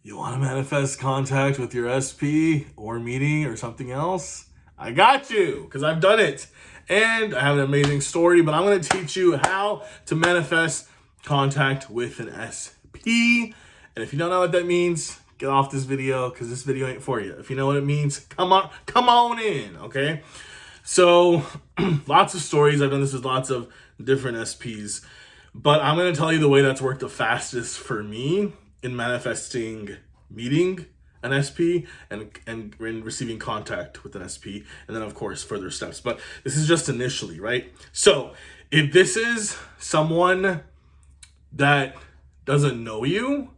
You want to manifest contact with your SP or meeting or something else? I got you, because I've done it. And I have an amazing story, but I'm going to teach you how to manifest contact with an SP. And if you don't know what that means, get off this video, because this video ain't for you. If you know what it means, come on in, okay? So, lots of stories. I've done this with lots of different SPs. But I'm going to tell you the way that's worked the fastest for me in manifesting meeting an SP and in receiving contact with an SP, and then of course further steps. But this is just initially, right? So if this is someone that doesn't know you,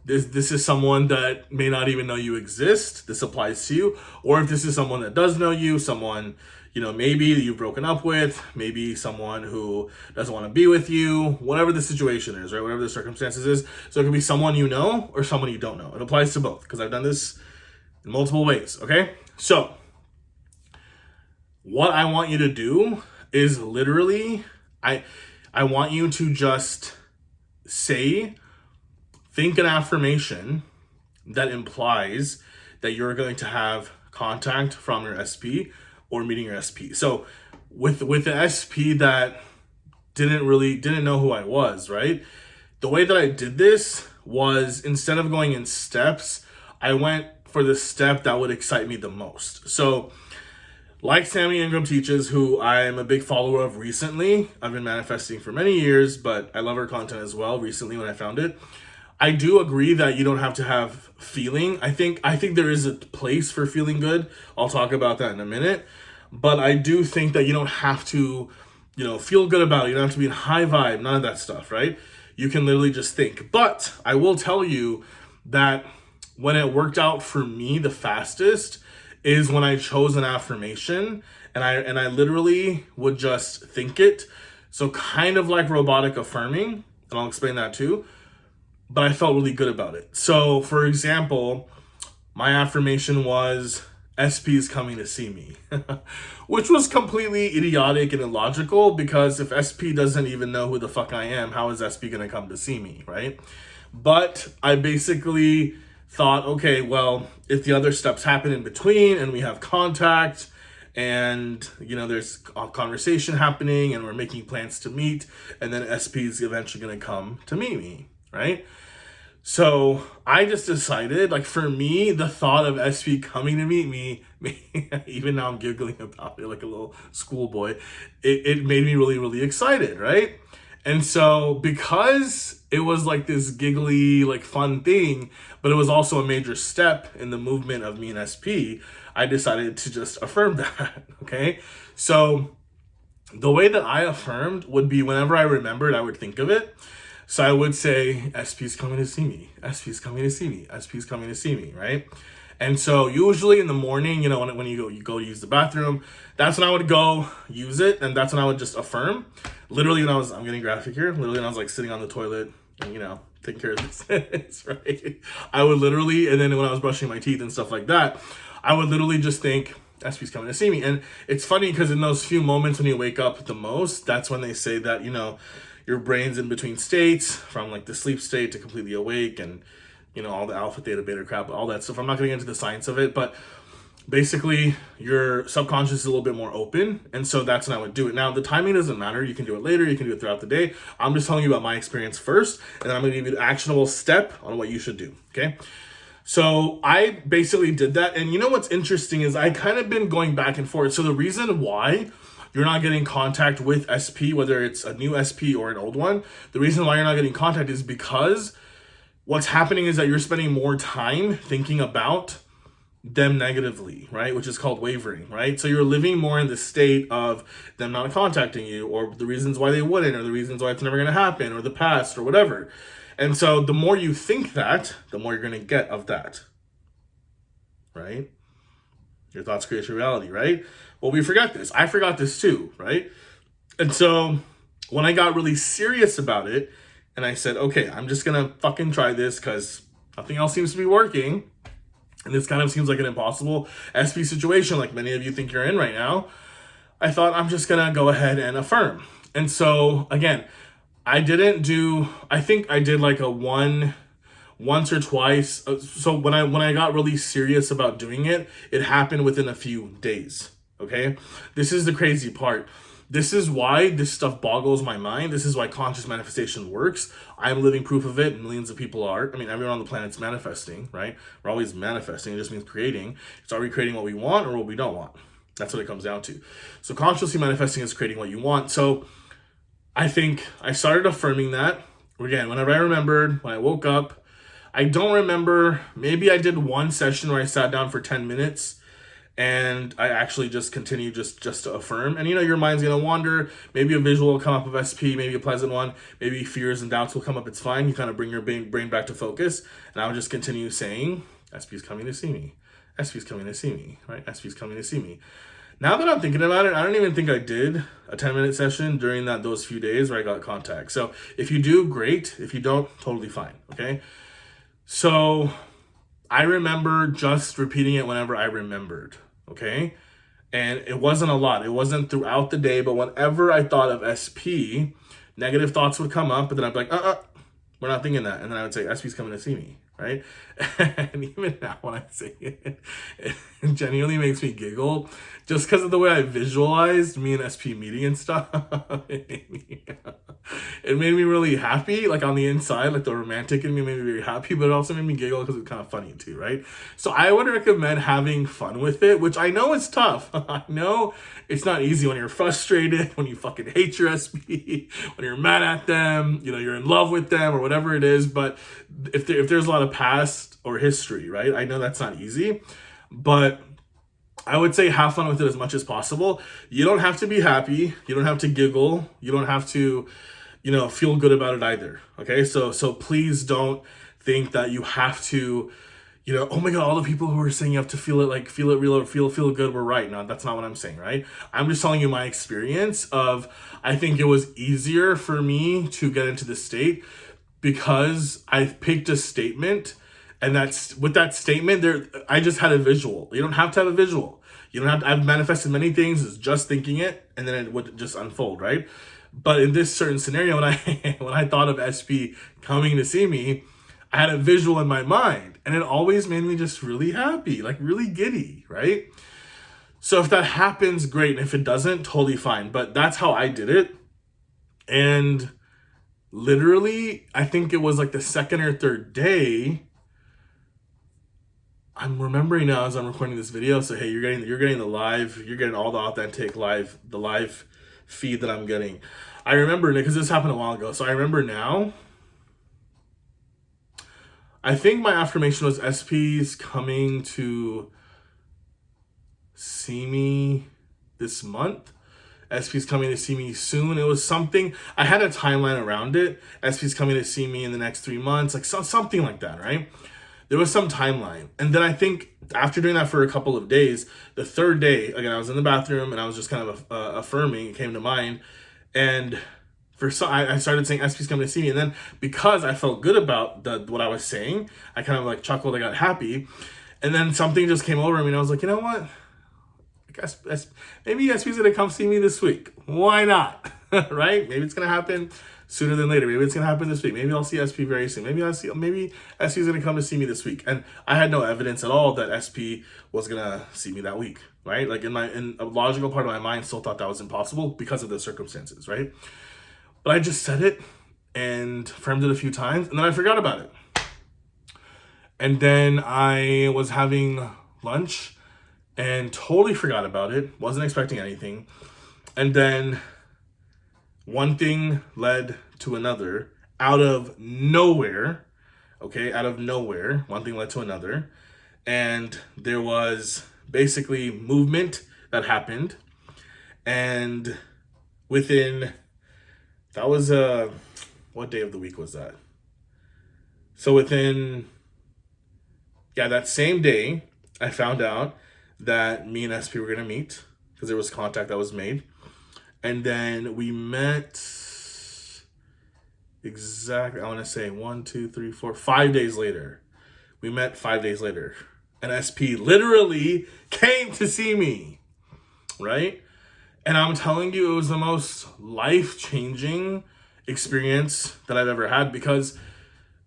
this is someone that may not even know you exist, this applies to you. Or if this is someone that does know you, someone, maybe you've broken up with, maybe someone who doesn't want to be with you, whatever the situation is, right? Whatever the circumstances is. So it can be someone you know or someone you don't know. It applies to both because I've done this in multiple ways, okay? So what I want you to do is literally, I want you to just think an affirmation that implies that you're going to have contact from your SP or meeting your SP. So with the SP that didn't know who I was, right? The way that I did this was, instead of going in steps, I went for the step that would excite me the most. So like Sammy Ingram teaches, who I'm a big follower of recently, I've been manifesting for many years, but I love her content as well recently when I found it. I do agree that you don't have to have feeling. I think there is a place for feeling good. I'll talk about that in a minute. But I do think that you don't have to, feel good about it. You don't have to be in high vibe, none of that stuff, right? You can literally just think. But I will tell you that when it worked out for me the fastest is when I chose an affirmation and I literally would just think it. So kind of like robotic affirming, and I'll explain that too. But I felt really good about it. So, for example, my affirmation was, SP is coming to see me, which was completely idiotic and illogical, because if SP doesn't even know who the fuck I am, how is SP going to come to see me, right? But I basically thought, okay, well, if the other steps happen in between and we have contact and, there's a conversation happening and we're making plans to meet, and then SP is eventually going to come to meet me, right? So I just decided, for me, the thought of SP coming to meet me, even now I'm giggling about it like a little schoolboy, it made me really, really excited, right? And so because it was like this giggly, fun thing, but it was also a major step in the movement of me and SP, I decided to just affirm that, okay? So the way that I affirmed would be, whenever I remembered, I would think of it. So I would say, SP's coming to see me. SP's coming to see me. SP's coming to see me, right? And so usually in the morning, when you go use the bathroom, that's when I would go use it. And that's when I would just affirm. Literally I'm getting graphic here. Literally when I was sitting on the toilet and, taking care of this, right? I would literally, and then when I was brushing my teeth and stuff like that, I would literally just think, SP's coming to see me. And it's funny because in those few moments when you wake up the most, that's when they say that, your brain's in between states, from the sleep state to completely awake, and all the alpha, theta, beta crap, all that stuff. I'm not going to get into the science of it, but basically your subconscious is a little bit more open, and so that's when I would do it. Now, the timing doesn't matter. You can do it later, you can do it throughout the day. I'm just telling you about my experience first, and then I'm going to give you the actionable step on what you should do, okay? So I basically did that, and what's interesting is I kind of been going back and forth. So the reason why you're not getting contact with SP, whether it's a new SP or an old one, the reason why you're not getting contact is because what's happening is that you're spending more time thinking about them negatively, right? Which is called wavering, right? So you're living more in the state of them not contacting you, or the reasons why they wouldn't, or the reasons why it's never going to happen, or the past, or whatever. And so the more you think that, the more you're going to get of that, right? Your thoughts create your reality, right? Well, we forgot this. I forgot this too, right? And so when I got really serious about it, and I said, okay, I'm just going to fucking try this because nothing else seems to be working, and this kind of seems like an impossible SP situation like many of you think you're in right now, I thought I'm just going to go ahead and affirm. And so, again, I think I did a once or twice. So when I got really serious about doing it, it happened within a few days. Okay, this is the crazy part. This is why this stuff boggles my mind. This is why conscious manifestation works. I'm living proof of it. Millions of people are. I mean, everyone on the planet's manifesting, right? We're always manifesting. It just means creating. It's, are we creating what we want or what we don't want? That's what it comes down to. So consciously manifesting is creating what you want. So I think I started affirming that. Again, whenever I remembered, when I woke up, I don't remember, maybe I did one session where I sat down for 10 minutes and I actually just continue just to affirm. And your mind's gonna wander. Maybe a visual will come up of SP, maybe a pleasant one, maybe fears and doubts will come up. It's fine. You kind of bring your brain back to focus. And I would just continue saying, SP's coming to see me. SP's coming to see me, right? SP's coming to see me. Now that I'm thinking about it, I don't even think I did a 10-minute session during those few days where I got contact. So if you do, great. If you don't, totally fine, okay? So I remember just repeating it whenever I remembered, okay? And it wasn't a lot. It wasn't throughout the day, but whenever I thought of SP, negative thoughts would come up, but then I'd be like, we're not thinking that. And then I would say, SP's coming to see me, right? And even now when I say it, it genuinely makes me giggle just because of the way I visualized me and SP meeting and stuff. It made me really happy, like on the inside, like the romantic in me made me very happy, but it also made me giggle because it's kind of funny too, right? So I would recommend having fun with it, which I know is tough. I know it's not easy when you're frustrated, when you fucking hate your SP, when you're mad at them, you're in love with them or whatever it is. But if there's a lot of past or history, right? I know that's not easy, but I would say have fun with it as much as possible. You don't have to be happy. You don't have to giggle. You don't have to, feel good about it either. Okay. So please don't think that you have to, oh my God, all the people who are saying you have to feel it real or feel good were right. No, that's not what I'm saying, right? I'm just telling you my experience of, I think it was easier for me to get into the state because I picked a statement. And with that statement I just had a visual. You don't have to have a visual. You don't have to, I've manifested many things as just thinking it and then it would just unfold, right? But in this certain scenario, when I thought of SP coming to see me, I had a visual in my mind and it always made me just really happy, like really giddy, right? So if that happens, great. And if it doesn't, totally fine. But that's how I did it. And literally, I think it was like the second or third day, I'm remembering now as I'm recording this video. So hey, you're getting the live, you're getting all the authentic the live feed that I'm getting. I remember, because this happened a while ago. So I remember now, I think my affirmation was SP's coming to see me this month. SP's coming to see me soon. It was something, I had a timeline around it. SP's coming to see me in the next 3 months, like something like that, right? There was some timeline. And then I think after doing that for a couple of days, the third day, again, I was in the bathroom and I was just kind of affirming, it came to mind. And I started saying SP's coming to see me. And then because I felt good about what I was saying, I kind of like chuckled, I got happy. And then something just came over me and I was like, you know what? Maybe SP's gonna come see me this week. Why not? Right? Maybe it's gonna happen sooner than later. Maybe it's gonna happen this week. Maybe I'll see SP very soon. Maybe SP's gonna come to see me this week. And I had no evidence at all that SP was gonna see me that week, right? Like in a logical part of my mind still thought that was impossible because of the circumstances, right? But I just said it and affirmed it a few times and then I forgot about it. And then I was having lunch and totally forgot about it. Wasn't expecting anything. And then one thing led to another out of nowhere. Okay, out of nowhere, one thing led to another. And there was basically movement that happened. And that was what day of the week was that? So that same day, I found out that me and SP were going to meet because there was contact that was made. And then we met exactly, I want to say 5 days later. We met 5 days later. And SP literally came to see me, right? And I'm telling you, it was the most life-changing experience that I've ever had because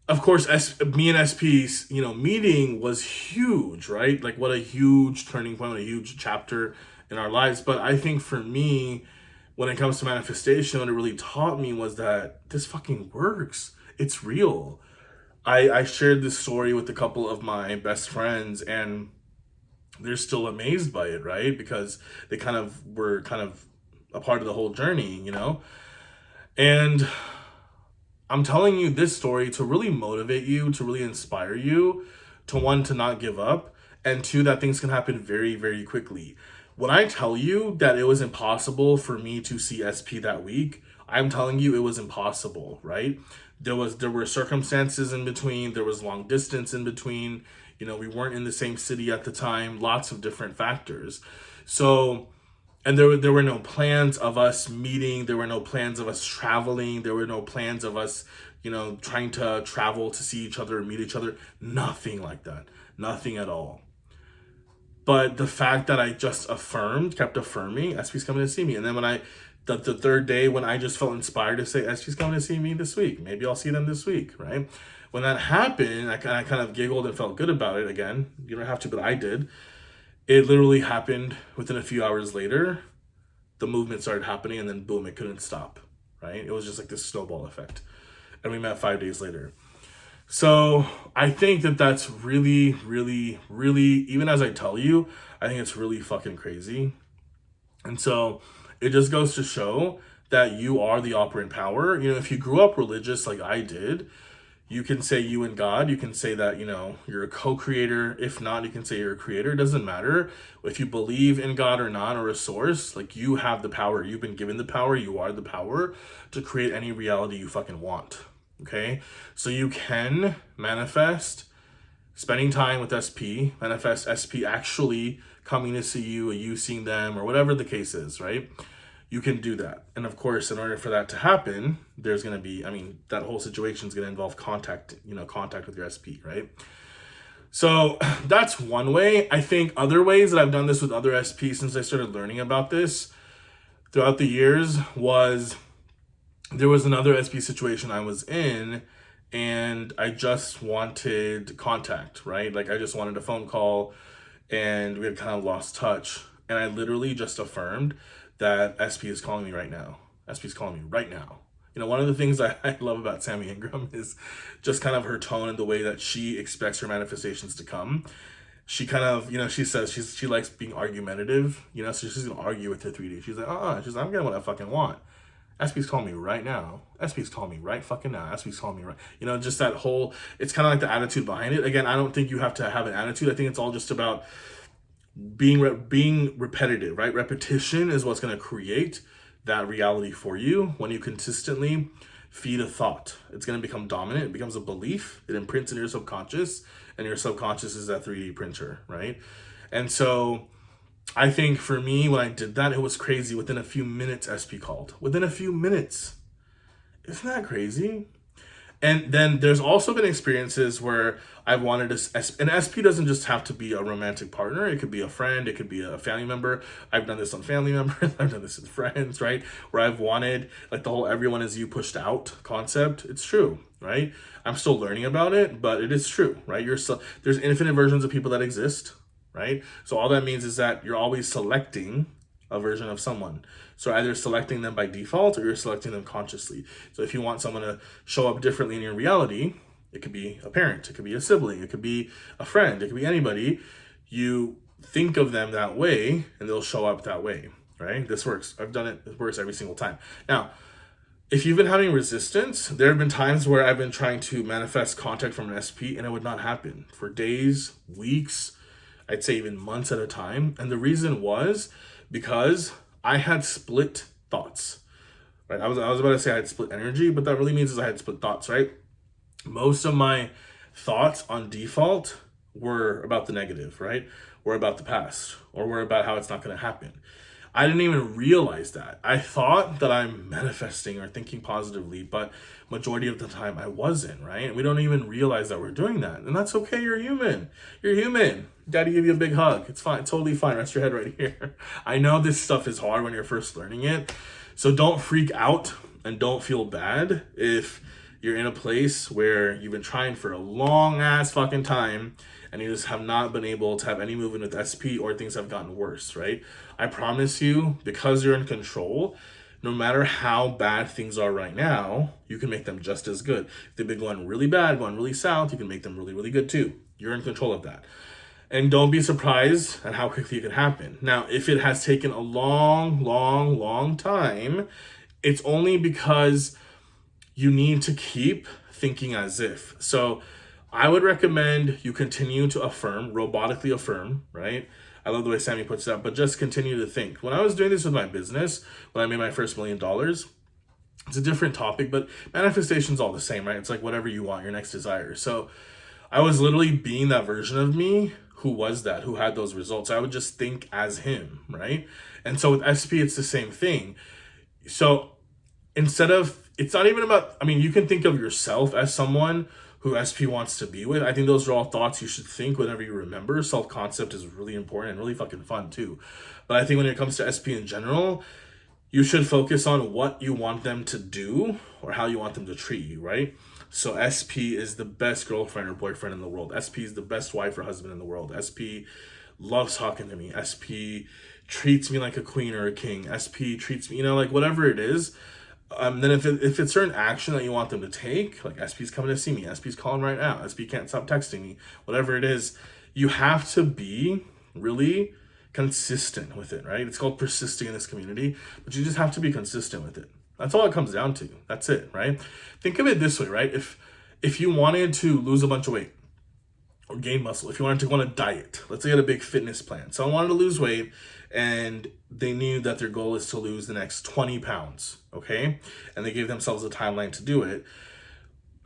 of course, me and SP's, meeting was huge, right? Like, what a huge turning point, what a huge chapter in our lives. But I think for me, when it comes to manifestation, what it really taught me was that this fucking works. It's real. I shared this story with a couple of my best friends, and they're still amazed by it, right? Because they were a part of the whole journey, And I'm telling you this story to really motivate you, to really inspire you, to one, to not give up, and two, that things can happen very, very quickly. When I tell you that it was impossible for me to see SP that week, I'm telling you it was impossible, right? There were circumstances in between, there was long distance in between, we weren't in the same city at the time, lots of different factors. So, and there were no plans of us meeting, there were no plans of us traveling, there were no plans of us, trying to travel to see each other, meet each other, nothing like that, nothing at all. But the fact that I just kept affirming, SP's coming to see me. And then when the third day, when I just felt inspired to say, SP's coming to see me this week, maybe I'll see them this week, right? When that happened, I kind of giggled and felt good about it again. You don't have to, but I did. It literally happened within a few hours later. The movement started happening, and then boom, it couldn't stop, right? It was just like this snowball effect. And we met 5 days later. So I think that that's really, really, really, even as I tell you, I think it's really fucking crazy. And so it just goes to show that you are the operant power. If you grew up religious like I did, you can say you and God, you can say that, you're a co-creator. If not, you can say you're a creator. It doesn't matter if you believe in God or not, or a source, like you have the power. You've been given the power. You are the power to create any reality you fucking want. Okay, so you can manifest spending time with SP, manifest SP actually coming to see you, or you seeing them, or whatever the case is, right? You can do that. And of course, in order for that to happen, there's going to be, that whole situation is going to involve contact with your SP, right? So that's one way. I think other ways that I've done this with other SP since I started learning about this throughout the years was, there was another SP situation I was in, and I just wanted contact, right? Like I just wanted a phone call, and we had kind of lost touch. And I literally just affirmed that SP is calling me right now. SP is calling me right now. One of the things I love about Sammy Ingram is just kind of her tone and the way that she expects her manifestations to come. She kind of, she says she likes being argumentative, so she's going to argue with her 3D. She's like, she's like, I'm getting what I fucking want. SP's calling me right now. SP's calling me right fucking now. SP's calling me right. Just that whole, it's kind of like the attitude behind it. Again, I don't think you have to have an attitude. I think it's all just about being repetitive, right? Repetition is what's going to create that reality for you. When you consistently feed a thought, it's going to become dominant. It becomes a belief. It imprints in your subconscious, and your subconscious is that 3D printer, right? And so I think for me, when I did that, it was crazy. Within a few minutes, SP called. Within a few minutes. Isn't that crazy? And then there's also been experiences where I've wanted to, and SP doesn't just have to be a romantic partner. It could be a friend. It could be a family member. I've done this on family members. I've done this with friends, right? Where I've wanted, like the whole everyone is you pushed out concept. It's true, right? I'm still learning about it, but it is true, right? There's infinite versions of people that exist, right? So all that means is that you're always selecting a version of someone. So either selecting them by default, or you're selecting them consciously. So if you want someone to show up differently in your reality, it could be a parent, it could be a sibling, it could be a friend, it could be anybody. You think of them that way, and they'll show up that way, right? This works. I've done it. It works every single time. Now, if you've been having resistance, there have been times where I've been trying to manifest contact from an SP, and it would not happen for days, weeks, I'd say even months at a time. And the reason was because I had split thoughts, right? I was about to say I had split energy, but that really means is I had split thoughts, right? Most of my thoughts on default were about the negative, right? Or about the past, or were about how it's not going to happen. I didn't even realize that. I thought that I'm manifesting or thinking positively, but majority of the time I wasn't, right? We don't even realize that we're doing that. And that's okay. You're human. You're human. Daddy give you a big hug. It's fine. Totally fine. Rest your head right here. I know this stuff is hard when you're first learning it. So don't freak out and don't feel bad if you're in a place where you've been trying for a long ass fucking time and you just have not been able to have any movement with SP, or things have gotten worse, right? I promise you, because you're in control, no matter how bad things are right now, you can make them just as good. If they've been going really bad, going really south, you can make them really, really good too. You're in control of that. And don't be surprised at how quickly it can happen. Now, if it has taken a long, long, long time, it's only because you need to keep thinking as if. So I would recommend you continue to affirm, robotically affirm, right? I love the way Sammy puts that, but just continue to think. When I was doing this with my business, when I made my first $1 million, it's a different topic, but manifestation's all the same, right? It's like whatever you want, your next desire. So I was literally being that version of me who had those results. I would just think as him, right? And so with SP, it's the same thing. So instead of, it's not even about, I mean, you can think of yourself as someone who SP wants to be with. I think those are all thoughts you should think whenever you remember. Self-concept is really important and really fucking fun too. But I think when it comes to SP in general, you should focus on what you want them to do or how you want them to treat you, right? So SP is the best girlfriend or boyfriend in the world. SP is the best wife or husband in the world. SP loves talking to me. SP treats me like a queen or a king. SP treats me, like whatever it is. Then if it's certain action that you want them to take, like SP's coming to see me, SP's calling right now, SP can't stop texting me, whatever it is, you have to be really consistent with it, right? It's called persisting in this community, but you just have to be consistent with it. That's all it comes down to. That's it, right? Think of it this way, right? If you wanted to lose a bunch of weight or gain muscle, if you wanted to go on a diet, let's say you had a big fitness plan. Someone wanted to lose weight and they knew that their goal is to lose the next 20 pounds, okay? And they gave themselves a timeline to do it.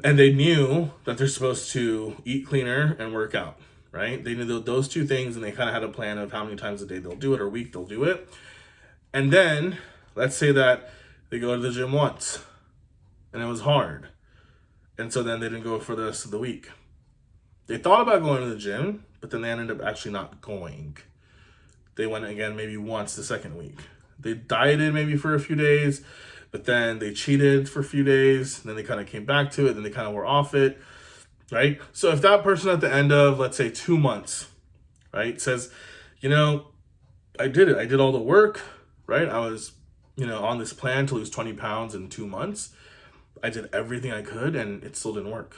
And they knew that they're supposed to eat cleaner and work out, right? They knew those two things, and they kind of had a plan of how many times a day they'll do it or a week they'll do it. And then let's say that they go to the gym once and it was hard. And so then they didn't go for the rest of the week. They thought about going to the gym, but then they ended up actually not going. They went again maybe once the second week. They dieted maybe for a few days, but then they cheated for a few days. Then they kind of came back to it. Then they kind of were off it, right? So if that person at the end of, let's say, 2 months, right, says, I did it. I did all the work, right? I was, on this plan to lose 20 pounds in 2 months. I did everything I could and it still didn't work.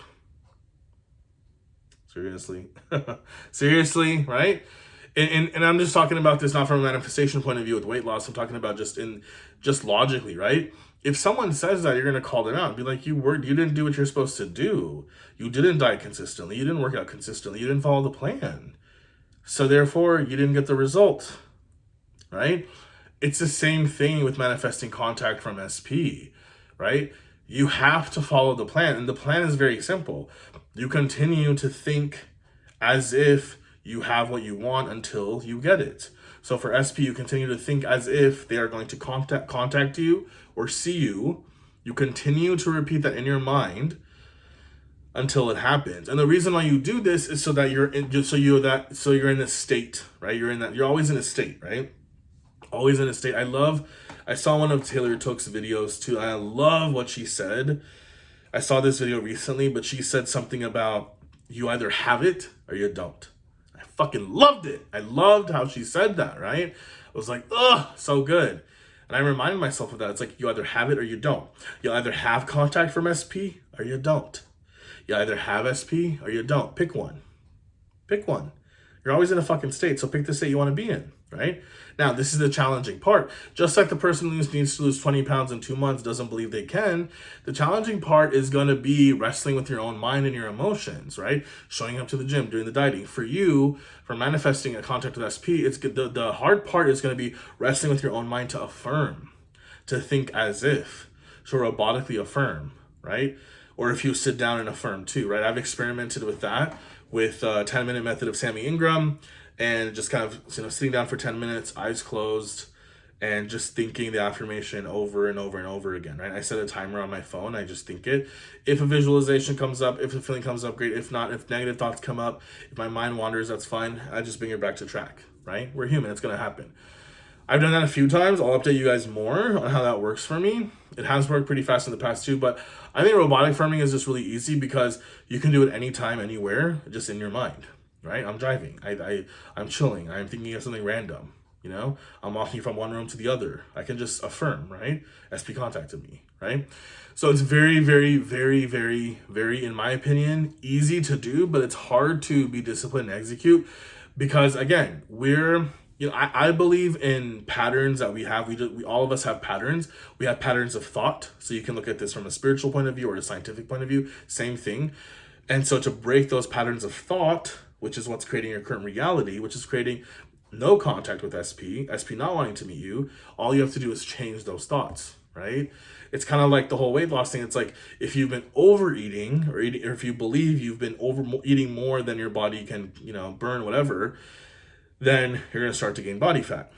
Seriously. Seriously, right? And I'm just talking about this not from a manifestation point of view with weight loss. I'm talking about just logically, right? If someone says that, you're going to call them out and be like, you didn't do what you're supposed to do. You didn't diet consistently. You didn't work out consistently. You didn't follow the plan. So therefore, you didn't get the result, right? It's the same thing with manifesting contact from SP, right? You have to follow the plan. And the plan is very simple. You continue to think as if you have what you want until you get it. So for SP, you continue to think as if they are going to contact you or see you. You continue to repeat that in your mind until it happens. And the reason why you do this is so that you're in a state, right? You're always in a state, right? Always in a state. I saw one of Taylor Took's videos too. I love what she said. I saw this video recently, but she said something about you either have it or you don't. I fucking loved it. I loved how she said that, right? I was like, ugh, so good. And I reminded myself of that. It's like you either have it or you don't. You either have contact from SP or you don't. You either have SP or you don't. Pick one. Pick one. You're always in a fucking state, so pick the state you want to be in, right? Now, this is the challenging part. Just like the person who needs to lose 20 pounds in 2 months doesn't believe they can, the challenging part is going to be wrestling with your own mind and your emotions, right? Showing up to the gym, doing the dieting. For you, for manifesting a contact with SP, it's the hard part is going to be wrestling with your own mind to affirm, to think as if, to robotically affirm, right? Or if you sit down and affirm too, right? I've experimented with that with 10-minute method of Sammy Ingram, and just kind of sitting down for 10 minutes, eyes closed, and just thinking the affirmation over and over and over again, right? I set a timer on my phone. I just think it. If a visualization comes up, if a feeling comes up, great. If not, if negative thoughts come up, if my mind wanders, that's fine. I just bring it back to track, right? We're human. It's going to happen. I've done that a few times. I'll update you guys more on how that works for me. It has worked pretty fast in the past too, but I think robotic affirming is just really easy because you can do it anytime, anywhere, just in your mind, right? I'm driving. I'm chilling. I'm thinking of something random. You know, I'm walking from one room to the other. I can just affirm, right? SP contacted me, right? So it's very, very, very, very, very, in my opinion, easy to do, but it's hard to be disciplined and execute because, again, I believe in patterns that we have. We all of us have patterns. We have patterns of thought. So you can look at this from a spiritual point of view or a scientific point of view, same thing. And so to break those patterns of thought, which is what's creating your current reality, which is creating no contact with SP not wanting to meet you, all you have to do is change those thoughts, right? It's kind of like the whole weight loss thing. It's like if you've been overeating or if you believe you've been eating more than your body can, burn, whatever, then you're going to start to gain body fat,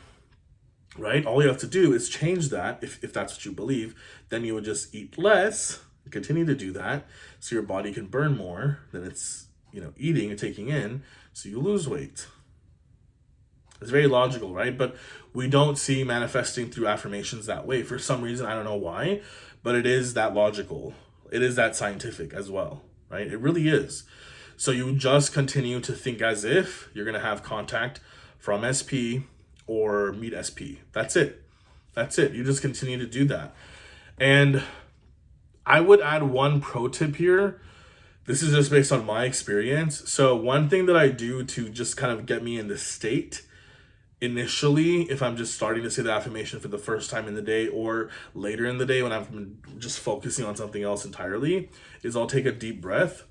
right? All you have to do is change that. If that's what you believe, then you would just eat less, continue to do that so your body can burn more than it's, eating and taking in, so you lose weight. It's very logical, right? But we don't see manifesting through affirmations that way. For some reason, I don't know why, but it is that logical. It is that scientific as well, right? It really is. So you just continue to think as if you're going to have contact from SP or meet SP. That's it. That's it. You just continue to do that. And I would add one pro tip here. This is just based on my experience. So one thing that I do to just kind of get me in the state initially, if I'm just starting to say the affirmation for the first time in the day or later in the day when I'm just focusing on something else entirely, is I'll take a deep breath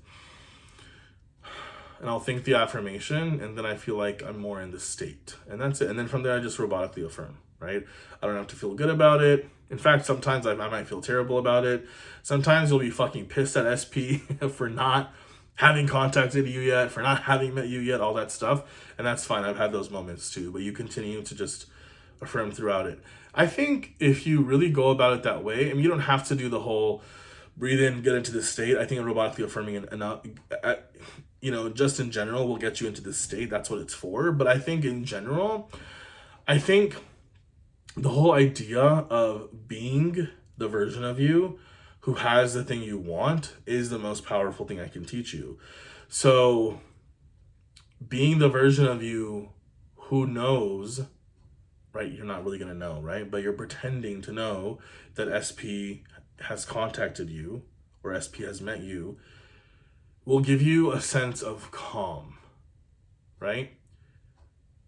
and I'll think the affirmation, and then I feel like I'm more in the state, and that's it. And then from there, I just robotically affirm, right? I don't have to feel good about it. In fact, sometimes I might feel terrible about it. Sometimes you'll be fucking pissed at SP for not having contacted you yet, for not having met you yet, all that stuff. And that's fine. I've had those moments too, but you continue to just affirm throughout it. I think if you really go about it that way, and you don't have to do the whole breathe in, get into this state. I think robotically affirming just in general will get you into this state. That's what it's for. But I think in general, the whole idea of being the version of you who has the thing you want is the most powerful thing I can teach you. So being the version of you who knows, right? You're not really going to know, right? But you're pretending to know that SP has contacted you or SP has met you will give you a sense of calm, right?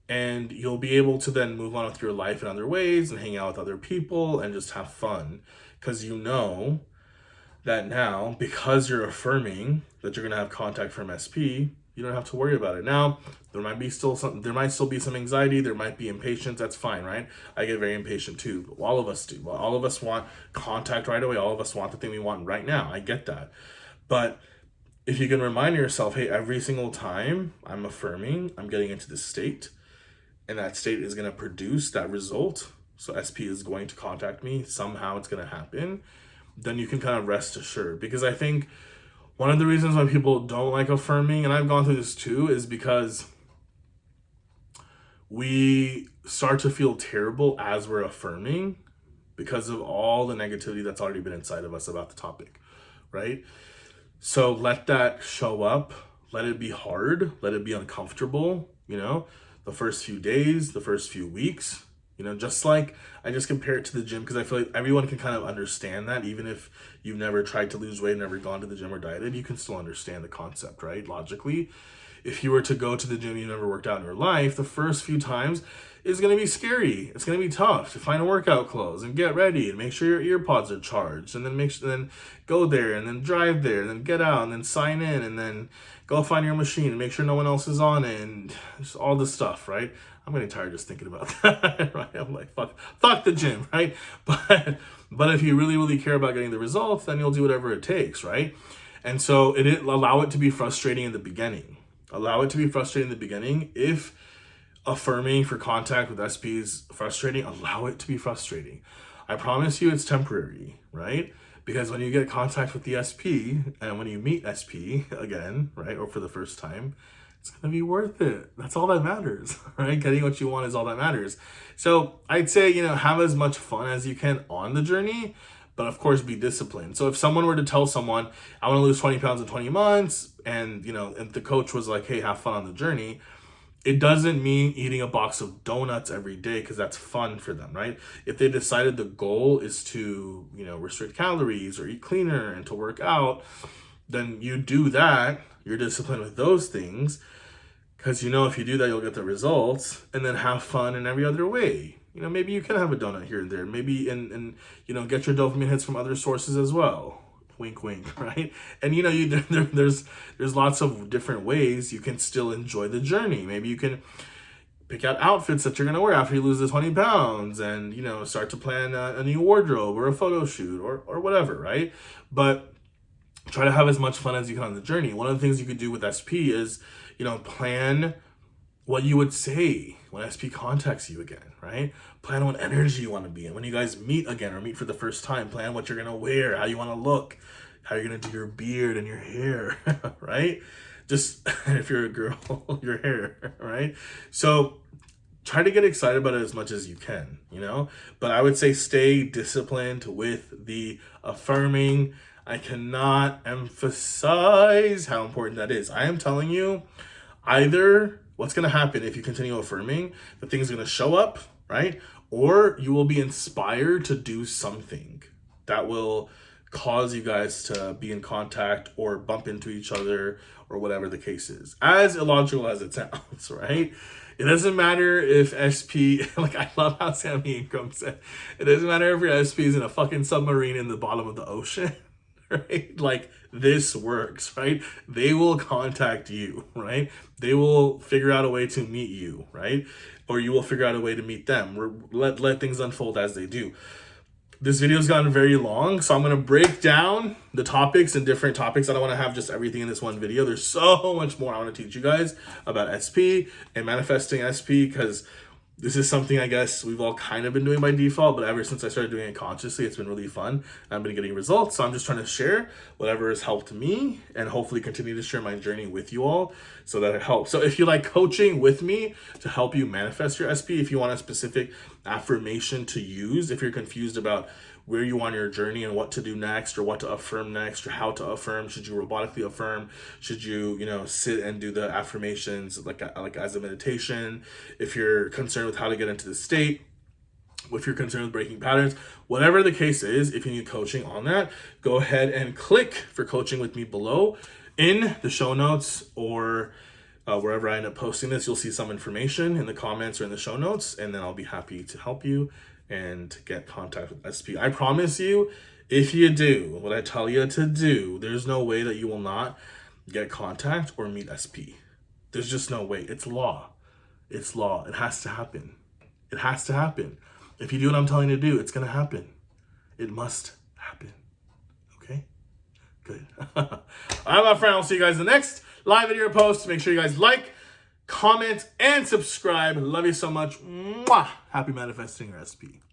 And you'll be able to then move on with your life in other ways and hang out with other people and just have fun because you know that now, because you're affirming that you're going to have contact from SP, you don't have to worry about it. Now, there might still be some anxiety. There might be impatience. That's fine, right? I get very impatient too. All of us do. All of us want contact right away. All of us want the thing we want right now. I get that. But if you can remind yourself, hey, every single time I'm affirming, I'm getting into this state, and that state is going to produce that result. So SP is going to contact me. Somehow it's going to happen. Then you can kind of rest assured. Because I think one of the reasons why people don't like affirming, and I've gone through this too, is because we start to feel terrible as we're affirming because of all the negativity that's already been inside of us about the topic, right? So let that show up. Let it be hard. Let it be uncomfortable, the first few days, the first few weeks. Just like I just compare it to the gym because I feel like everyone can kind of understand that. Even if you've never tried to lose weight, never gone to the gym or dieted, you can still understand the concept, right? Logically, if you were to go to the gym, you never worked out in your life, the first few times is going to be scary. It's going to be tough to find workout clothes and get ready and make sure your ear pods are charged and then go there and then drive there and then get out and then sign in and then go find your machine and make sure no one else is on it and just all this stuff, right? I'm getting tired just thinking about that, right? I'm like, fuck the gym, right? But if you really, really care about getting the results, then you'll do whatever it takes, right? And so allow it to be frustrating in the beginning. Allow it to be frustrating in the beginning. If affirming for contact with SP is frustrating, allow it to be frustrating. I promise you it's temporary, right? Because when you get contact with the SP and when you meet SP again, right, or for the first time, it's going to be worth it. That's all that matters, right? Getting what you want is all that matters. So I'd say, have as much fun as you can on the journey, but of course be disciplined. So if someone were to tell someone, I want to lose 20 pounds in 20 months, and, and the coach was like, hey, have fun on the journey, it doesn't mean eating a box of donuts every day because that's fun for them, right? If they decided the goal is to, restrict calories or eat cleaner and to work out, then you do that. You're disciplined with those things because if you do that, you'll get the results, and then have fun in every other way. Maybe you can have a donut here and there. Maybe and get your dopamine hits from other sources as well. Wink, wink, right? And there's lots of different ways you can still enjoy the journey. Maybe you can pick out outfits that you're gonna wear after you lose the 20 pounds, and start to plan a new wardrobe or a photo shoot or whatever, right? But try to have as much fun as you can on the journey. One of the things you could do with SP is, plan what you would say when SP contacts you again, right? Plan what energy you want to be in. When you guys meet again or meet for the first time, plan what you're going to wear, how you want to look, how you're going to do your beard and your hair, right? Just, if you're a girl, your hair, right? So try to get excited about it as much as you can, But I would say stay disciplined with the affirming. I cannot emphasize how important that is. I am telling you, either what's going to happen if you continue affirming, the thing's going to show up, right? Or you will be inspired to do something that will cause you guys to be in contact or bump into each other or whatever the case is. As illogical as it sounds, right? It doesn't matter if SP, I love how Sammy Ingram said, it doesn't matter if your SP is in a fucking submarine in the bottom of the ocean. Right? This works, right? They will contact you, right? They will figure out a way to meet you, right? Or you will figure out a way to meet them. Let things unfold as they do. This video's gotten very long, so I'm going to break down the topics and different topics. I don't want to have just everything in this one video. There's so much more I want to teach you guys about SP and manifesting SP, because this is something I guess we've all kind of been doing by default, but ever since I started doing it consciously, it's been really fun. I've been getting results, so I'm just trying to share whatever has helped me and hopefully continue to share my journey with you all so that it helps. So if you like coaching with me to help you manifest your SP, if you want a specific affirmation to use, if you're confused about where you on your journey and what to do next or what to affirm next or how to affirm, should you robotically affirm, should you sit and do the affirmations like as a meditation, if you're concerned with how to get into the state, if you're concerned with breaking patterns, whatever the case is, if you need coaching on that, go ahead and click for coaching with me below in the show notes, or wherever I end up posting this. You'll see some information in the comments or in the show notes, and then I'll be happy to help you and get contact with SP. I promise you, if you do what I tell you to do, there's no way that you will not get contact or meet SP. There's just no way. It's law. It's law. It has to happen. It has to happen. If you do what I'm telling you to do, it's going to happen. It must happen. Okay? Good. All right, my friend. I'll see you guys in the next live video post. Make sure you guys like, comment, and subscribe. Love you so much. Mwah! Happy manifesting your SP.